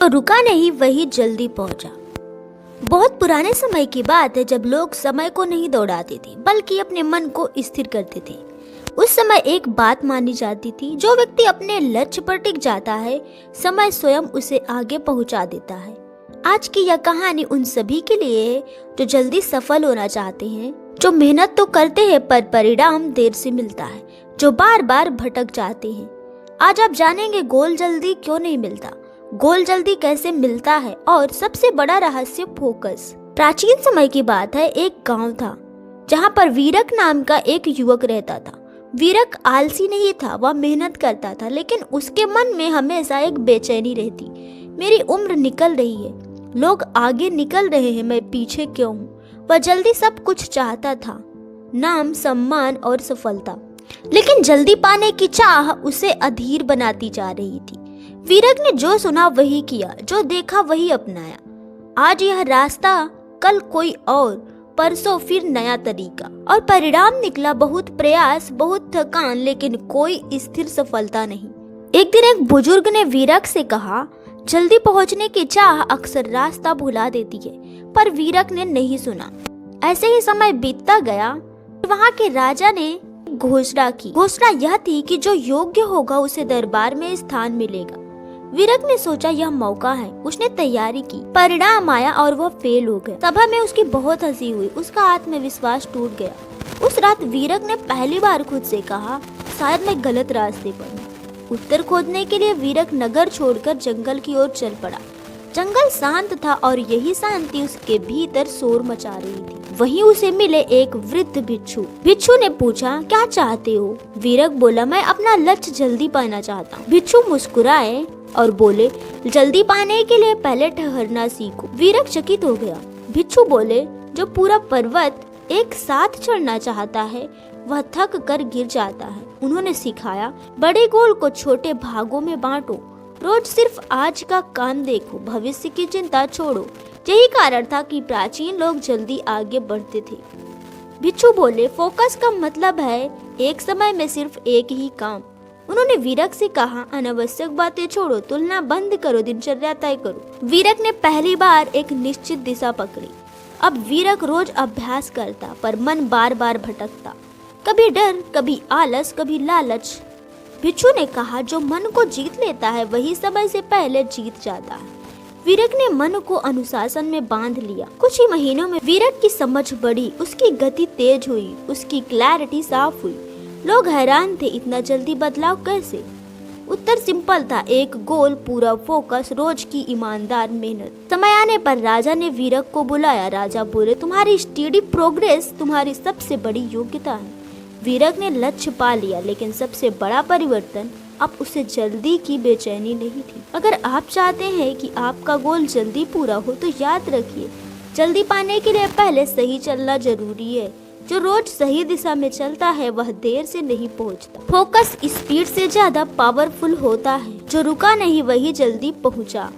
तो रुका नहीं, वही जल्दी पहुंचा। बहुत पुराने समय की बात है जब लोग समय को नहीं दौड़ाते थे बल्कि अपने मन को स्थिर करते थे। उस समय एक बात मानी जाती थी, जो व्यक्ति अपने लक्ष्य पर टिक जाता है समय स्वयं उसे आगे पहुंचा देता है। आज की यह कहानी उन सभी के लिए है जो जल्दी सफल होना चाहते हैं, जो मेहनत तो करते हैं पर परिणाम देर से मिलता है, जो बार बार भटक जाते हैं। आज आप जानेंगे गोल जल्दी क्यों नहीं मिलता, गोल जल्दी कैसे मिलता है और सबसे बड़ा रहस्य फोकस। प्राचीन समय की बात है, एक गांव था जहां पर वीरक नाम का एक युवक रहता था। वीरक आलसी नहीं था, वह मेहनत करता था, लेकिन उसके मन में हमेशा एक बेचैनी रहती। मेरी उम्र निकल रही है, लोग आगे निकल रहे हैं, मैं पीछे क्यों हूँ। वह जल्दी सब कुछ चाहता था, नाम, सम्मान और सफलता, लेकिन जल्दी पाने की चाह उसे अधीर बनाती जा रही थी। वीरक ने जो सुना वही किया, जो देखा वही अपनाया। आज यह रास्ता, कल कोई और, परसों फिर नया तरीका, और परिणाम निकला बहुत प्रयास, बहुत थकान, लेकिन कोई स्थिर सफलता नहीं। एक दिन एक बुजुर्ग ने वीरक से कहा, जल्दी पहुंचने की चाह अक्सर रास्ता भुला देती है। पर वीरक ने नहीं सुना। ऐसे ही समय बीतता गया। वहां के राजा ने घोषणा की। घोषणा यह थी कि जो योग्य होगा उसे दरबार में स्थान मिलेगा। वीरक ने सोचा यह मौका है। उसने तैयारी की, परिणाम आया और वह फेल हो गया। सभा में उसकी बहुत हंसी हुई, उसका आत्मविश्वास टूट गया। उस रात वीरक ने पहली बार खुद से कहा, शायद मैं गलत रास्ते पर हूँ। उत्तर खोजने के लिए वीरक नगर छोड़कर जंगल की ओर चल पड़ा। जंगल शांत था और यही शांति उसके भीतर शोर मचा रही थी। वहीं उसे मिले एक वृद्ध भिक्षु। भिक्षु ने पूछा, क्या चाहते हो? वीरक बोला, मैं अपना लक्ष्य जल्दी पाना चाहता हूँ। भिक्षु मुस्कुराए और बोले, जल्दी पाने के लिए पहले ठहरना सीखो। वीरक चकित हो गया। भिक्षु बोले, जो पूरा पर्वत एक साथ चढ़ना चाहता है वह थक कर गिर जाता है। उन्होंने सिखाया, बड़े गोल को छोटे भागों में बांटो, रोज सिर्फ आज का काम देखो, भविष्य की चिंता छोड़ो। यही कारण था कि प्राचीन लोग जल्दी आगे बढ़ते थे। भिक्षु बोले, फोकस का मतलब है एक समय में सिर्फ एक ही काम। उन्होंने वीरक से कहा, अनावश्यक बातें छोड़ो, तुलना बंद करो, दिनचर्या तय करो। वीरक ने पहली बार एक निश्चित दिशा पकड़ी। अब वीरक रोज अभ्यास करता, पर मन बार बार भटकता, कभी डर, कभी आलस, कभी लालच। भिक्षु ने कहा, जो मन को जीत लेता है वही समय से पहले जीत जाता है। वीरक ने मन को अनुशासन में बांध लिया। कुछ ही महीनों में वीरक की समझ बढ़ी, उसकी गति तेज हुई, उसकी क्लैरिटी साफ हुई। लोग हैरान थे, इतना जल्दी बदलाव कैसे? उत्तर सिंपल था, एक गोल, पूरा फोकस, रोज की ईमानदार मेहनत। समय आने पर राजा ने वीरक को बुलाया। राजा बोले, तुम्हारी स्टेडी प्रोग्रेस तुम्हारी सबसे बड़ी योग्यता है। वीरक ने लक्ष्य पा लिया, लेकिन सबसे बड़ा परिवर्तन अब उसे जल्दी की बेचैनी नहीं थी। अगर आप चाहते हैं कि आपका गोल जल्दी पूरा हो तो याद रखिए, जल्दी पाने के लिए पहले सही चलना जरूरी है। जो रोज सही दिशा में चलता है वह देर से नहीं पहुंचता। फोकस स्पीड से ज्यादा पावरफुल होता है। जो रुका नहीं वही जल्दी पहुंचा।